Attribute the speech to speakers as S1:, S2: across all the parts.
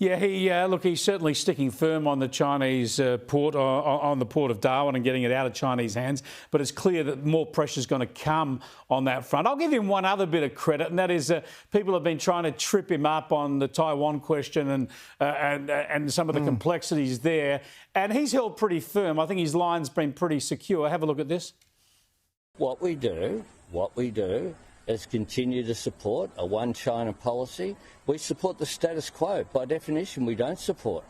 S1: Yeah, he's certainly sticking firm on the Chinese port, on the port of Darwin and getting it out of Chinese hands. But it's clear that more pressure is going to come on that front. I'll give him one other bit of credit, and that is people have been trying to trip him up on the Taiwan question and some of the complexities there. And he's held pretty firm. I think his line's been pretty secure. Have a look at this.
S2: What we do is continue to support a one China policy. We support the status quo. By definition, we don't support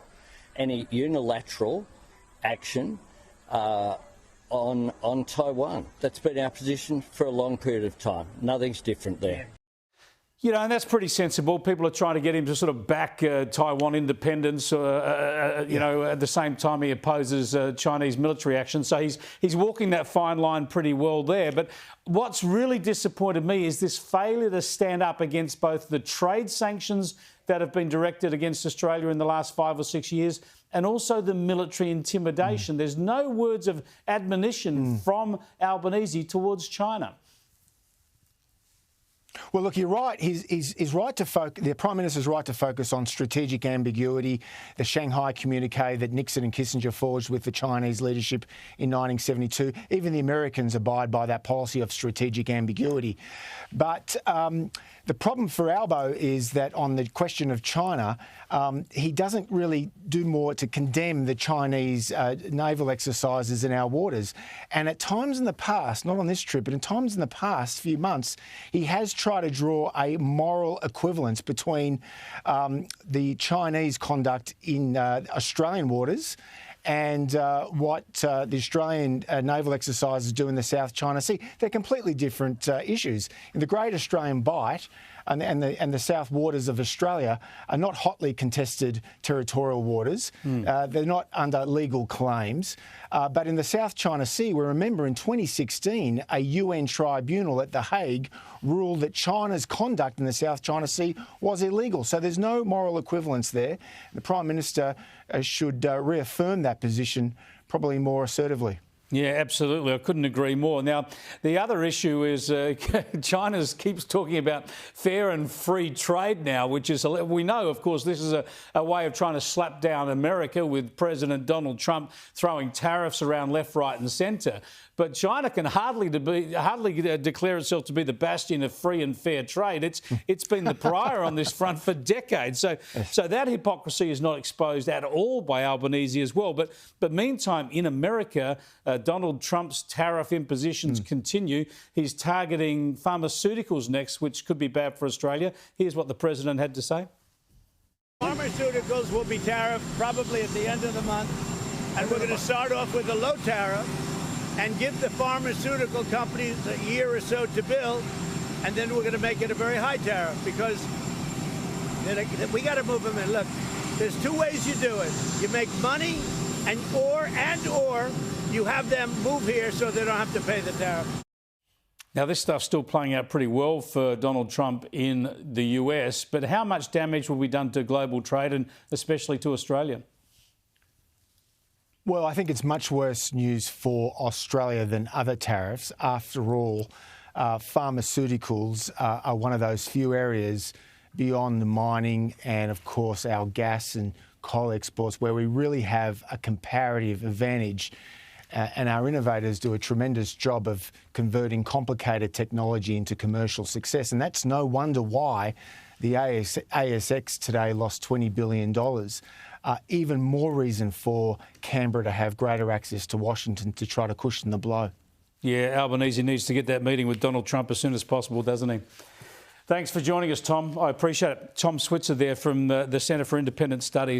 S2: any unilateral action on Taiwan. That's been our position for a long period of time. Nothing's different there.
S1: You know, and that's pretty sensible. People are trying to get him to sort of back Taiwan independence, at the same time he opposes Chinese military action. So he's walking that fine line pretty well there. But what's really disappointed me is this failure to stand up against both the trade sanctions that have been directed against Australia in the last 5 or 6 years and also the military intimidation. There's no words of admonition from Albanese towards China.
S3: Well, look, you're right. He's right to focus. The Prime Minister's right to focus on strategic ambiguity, the Shanghai communique that Nixon and Kissinger forged with the Chinese leadership in 1972. Even the Americans abide by that policy of strategic ambiguity. But the problem for Albo is that on the question of China, he doesn't really do more to condemn the Chinese naval exercises in our waters. And at times in the past, not on this trip, but in times in the past few months, he has tried to draw a moral equivalence between the Chinese conduct in Australian waters and what the Australian naval exercises do in the South China Sea. They're completely different issues. In the Great Australian Bight and the South waters of Australia are not hotly contested territorial waters. They're not under legal claims. But in the South China Sea, we remember in 2016, a UN tribunal at The Hague ruled that China's conduct in the South China Sea was illegal. So there's no moral equivalence there. The Prime Minister should reaffirm that position probably more assertively.
S1: Yeah, absolutely. I couldn't agree more. Now, the other issue is China keeps talking about fair and free trade now, which is, we know, of course, this is a way of trying to slap down America with President Donald Trump throwing tariffs around left, right and centre. But China can hardly declare itself to be the bastion of free and fair trade. It's been the pariah on this front for decades. So that hypocrisy is not exposed at all by Albanese as well. But meantime, in America, Donald Trump's tariff impositions continue. He's targeting pharmaceuticals next, which could be bad for Australia. Here's what the president had to say.
S4: Pharmaceuticals will be tariffed probably at the end of the month. And we're going to start off with a low tariff and give the pharmaceutical companies a year or so to build, and then we're going to make it a very high tariff because we got to move them in. Look, there's two ways you do it. You make money or you have them move here so they don't have to pay the tariff.
S1: Now, this stuff's still playing out pretty well for Donald Trump in the US, but how much damage will be done to global trade and especially to Australia?
S3: Well, I think it's much worse news for Australia than other tariffs. After all, pharmaceuticals are one of those few areas beyond the mining and, of course, our gas and coal exports where we really have a comparative advantage. And our innovators do a tremendous job of converting complicated technology into commercial success. And that's no wonder why the ASX today lost $20 billion. Even more reason for Canberra to have greater access to Washington to try to cushion the blow. Yeah,
S1: Albanese needs to get that meeting with Donald Trump as soon as possible, doesn't he? Thanks for joining us, Tom. I appreciate it. Tom Switzer there from the Centre for Independent Studies.